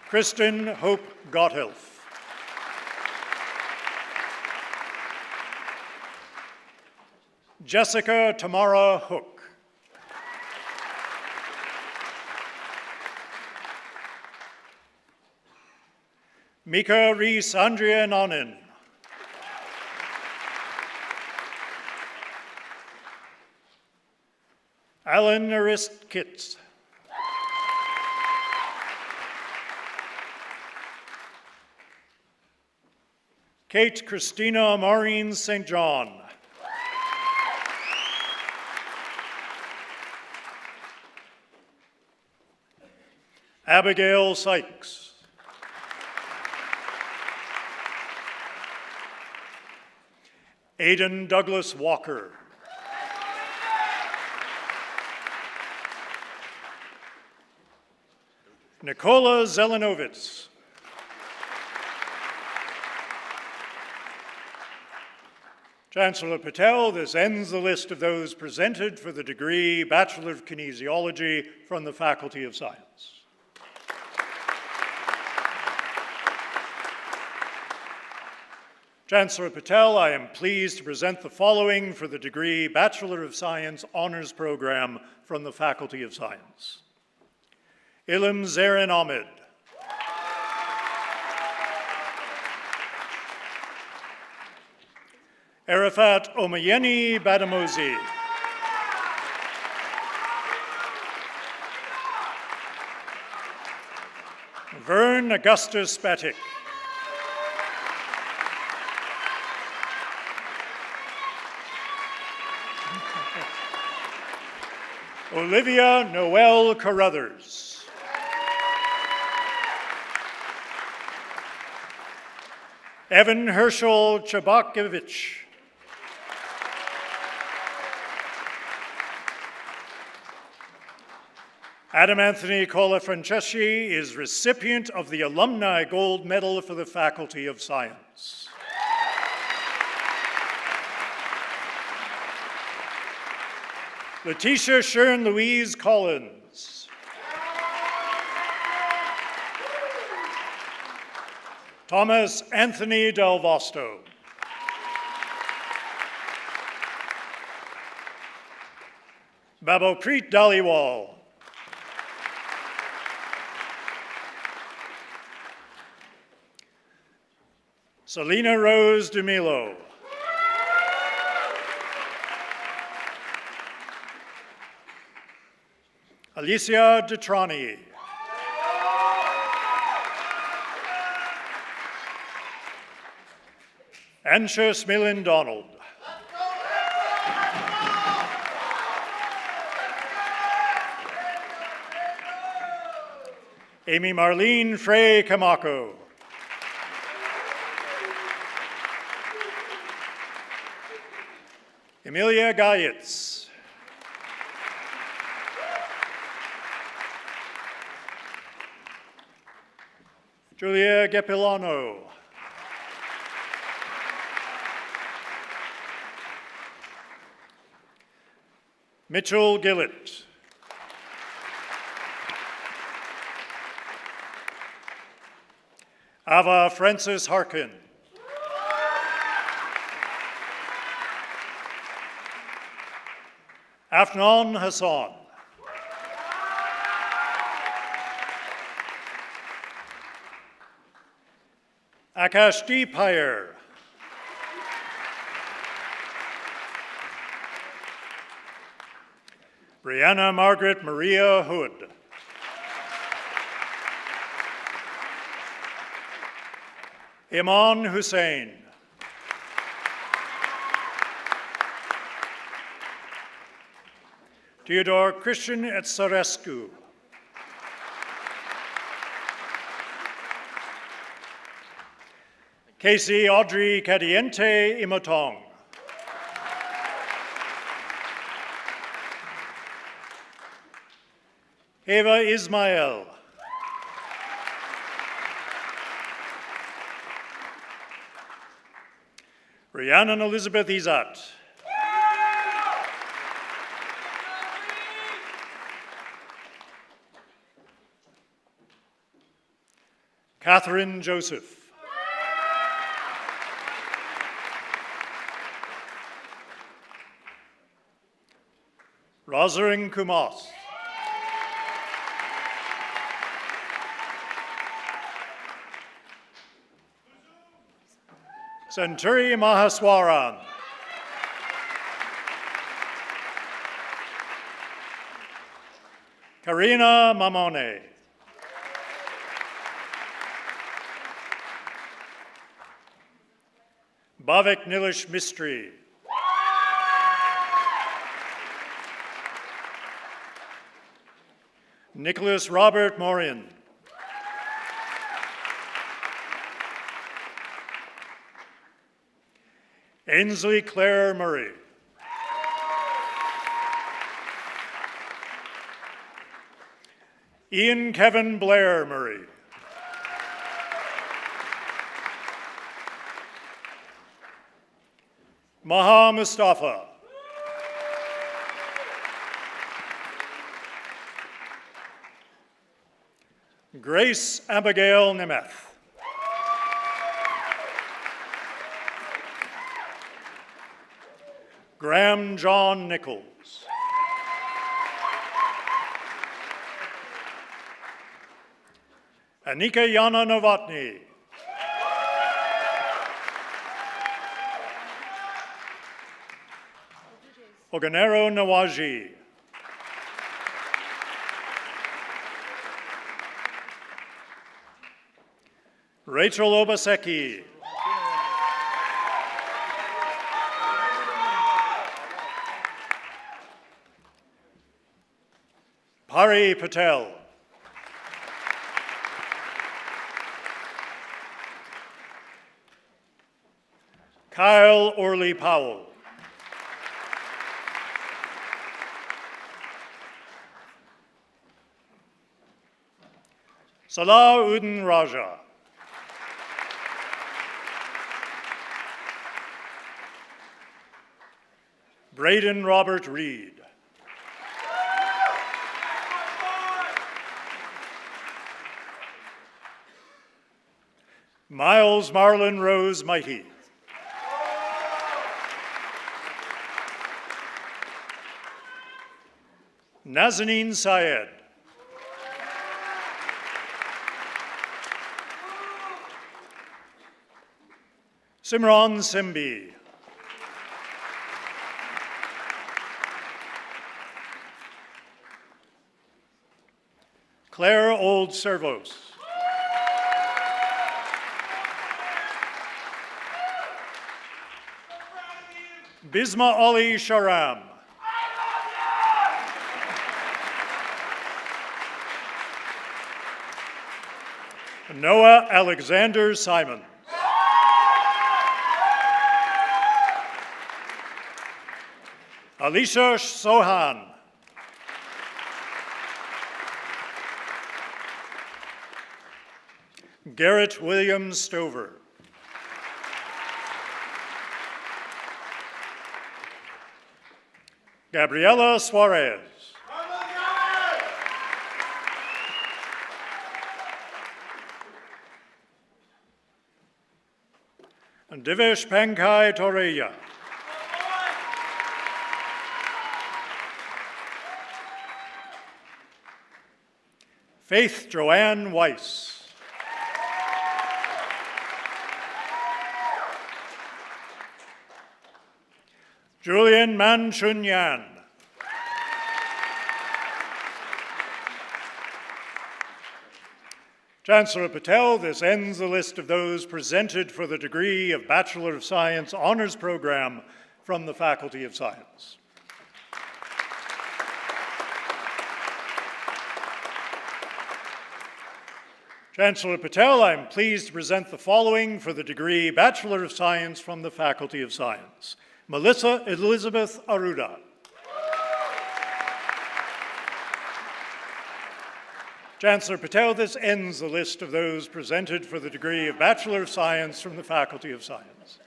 Kristen Hope Gotthilf. Jessica Tamara Hook. Mika Reese Andrea Nonin. Alan Arist Kitts. Kate Christina Maureen St. John. Abigail Sykes. Aidan Douglas Walker. Nikola Zelenovitz. Chancellor Patel, this ends the list of those presented for the degree Bachelor of Kinesiology from the Faculty of Science. Chancellor Patel, I am pleased to present the following for the degree Bachelor of Science Honours Program from the Faculty of Science. Ilham Zarin Ahmed. Arafat Omayeni Badamosi. Vern Augustus Spatik. Olivia Noel Carruthers. Evan Herschel Chabakevich. Adam Anthony Colafranceschi is recipient of the Alumni Gold Medal for the Faculty of Science. Letitia Shern Louise Collins. Thomas Anthony Del Vosto. Babokpreet Dhaliwal. Selena Rose DeMilo. Alicia Detrani. Ansha Smilin Donald. Amy Marlene Frey Kamako. Emilia Gayitz. Julia Gepilano. Mitchell Gillett. Ava Francis Harkin. Afnan Hassan. Akashdeep Iyer. Brianna Margaret Maria Hood. Iman Hussein. Theodore Christian Etsarescu. Casey Audrey Cadiente Imotong. Eva Ismael. Rhiannon Elizabeth Izat. Catherine Joseph. Rosalind Kumas. Centuri Mahaswaran. Karina Mamone. Bhavik Nilish Mistry. Nicholas Robert Morin. Ainsley Claire Murray. Ian Kevin Blair Murray. Maha Mustafa. Grace Abigail Nemeth. Graham John Nichols. Anika Yana Novotny. Oganero Nawaji. Rachel Obaseki. Pari Patel. Kyle Orley Powell. Salah Udin Raja. Braden Robert Reed. Miles Marlon Rose Mighty. Nazanin Syed. Simran Simbi. Claire Old Servos. Bisma Ali Sharam. Noah Alexander Simon. Alicia Sohan. Garrett Williams Stover. Gabriela Suarez. And Divish Pankai Toreya. Faith Joanne Weiss. Julian Manchunyan. Chancellor Patel, this ends the list of those presented for the degree of Bachelor of Science Honors Program from the Faculty of Science. Chancellor Patel, I'm pleased to present the following for the degree Bachelor of Science from the Faculty of Science. Melissa Elizabeth Aruda. Chancellor Patel, this ends the list of those presented for the degree of Bachelor of Science from the Faculty of Science.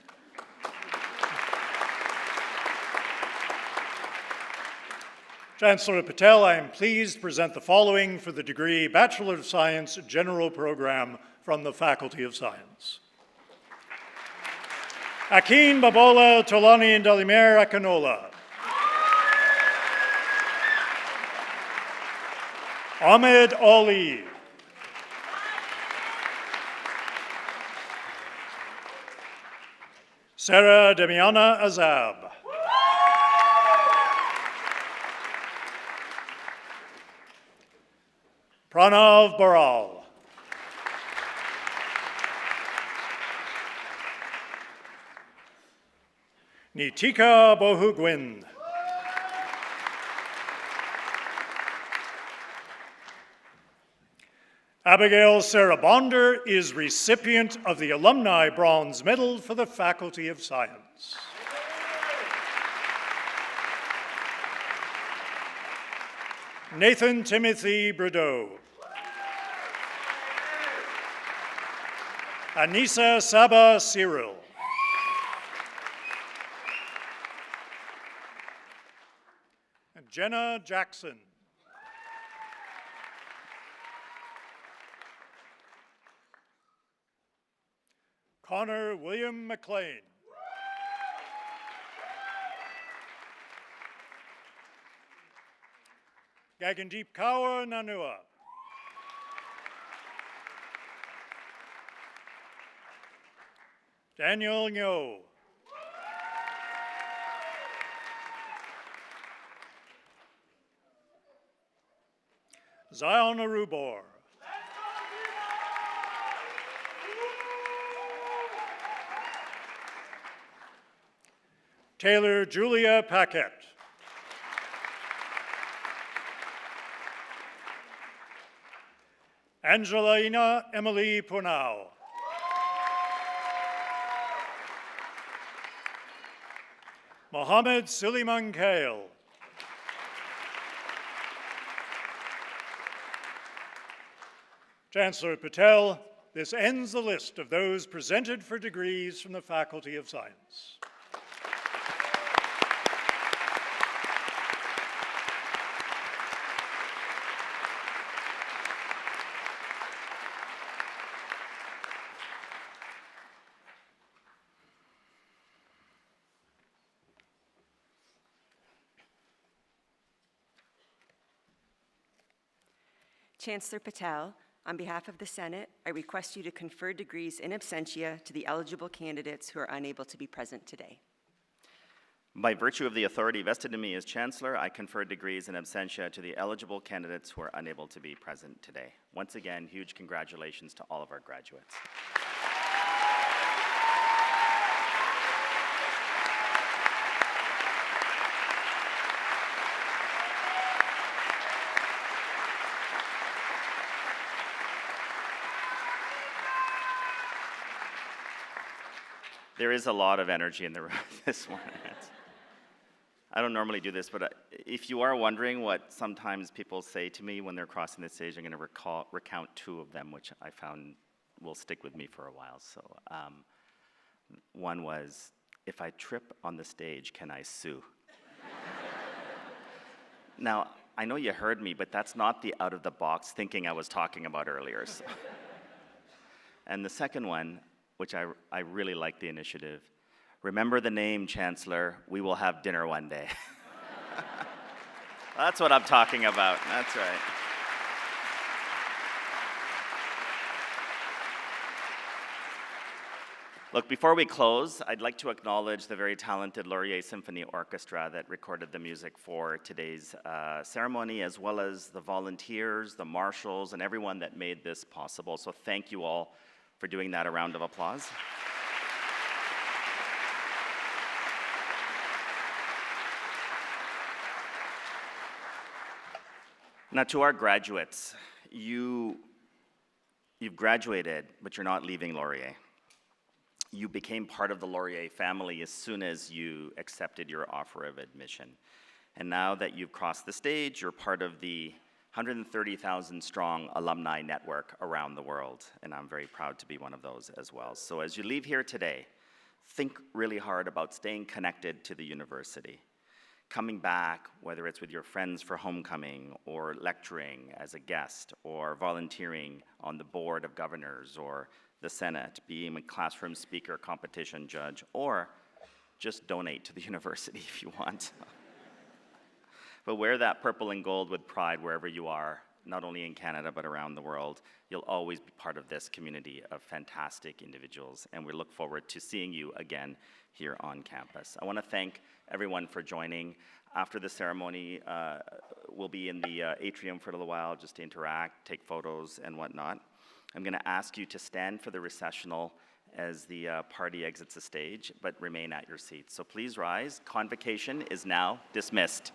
Chancellor Patel, I am pleased to present the following for the degree Bachelor of Science General Program from the Faculty of Science. Akin Babola Tolani Dalimer Akanola. Ahmed Ali. Sarah Demiana Azab. Pranav Baral. Nitika Bohugwin. Abigail Sarah Bonder is recipient of the Alumni Bronze Medal for the Faculty of Science. Nathan Timothy Brudeau. Anissa Saba Cyril. And Jenna Jackson. Connor William McLean. Gagandeep Kaur Nanua. Daniel Ngo. Zion Arubor. Taylor Julia Paquette. Angelina Emily Punao. Mohammed Suleiman Kale. Chancellor Patel, this ends the list of those presented for degrees from the Faculty of Science. Chancellor Patel, on behalf of the Senate, I request you to confer degrees in absentia to the eligible candidates who are unable to be present today. By virtue of the authority vested in me as Chancellor, I confer degrees in absentia to the eligible candidates who are unable to be present today. Once again, huge congratulations to all of our graduates. There is a lot of energy in the room this morning. I don't normally do this, but if you are wondering what sometimes people say to me when they're crossing the stage, I'm going to recount two of them, which I found will stick with me for a while. So one was, if I trip on the stage, can I sue? Now, I know you heard me, but that's not the out-of-the-box thinking I was talking about earlier. So. And the second one, which I really like the initiative. Remember the name, Chancellor, we will have dinner one day. That's what I'm talking about, that's right. Look, before we close, I'd like to acknowledge the very talented Laurier Symphony Orchestra that recorded the music for today's ceremony, as well as the volunteers, the marshals, and everyone that made this possible. So thank you all for doing that. A round of applause. Now to our graduates, you You've graduated, but you're not leaving Laurier. You became part of the Laurier family as soon as you accepted your offer of admission. And now that you've crossed the stage, you're part of the 130,000 strong alumni network around the world, and I'm very proud to be one of those as well. So as you leave here today, think really hard about staying connected to the university. Coming back, whether it's with your friends for homecoming, or lecturing as a guest, or volunteering on the board of governors or the Senate, being a classroom speaker, competition judge, or just donate to the university if you want. But wear that purple and gold with pride wherever you are, not only in Canada but around the world. You'll always be part of this community of fantastic individuals, and we look forward to seeing you again here on campus. I want to thank everyone for joining. After the ceremony, we'll be in the atrium for a little while just to interact, take photos, and whatnot. I'm going to ask you to stand for the recessional as the party exits the stage, but remain at your seats. So please rise. Convocation is now dismissed.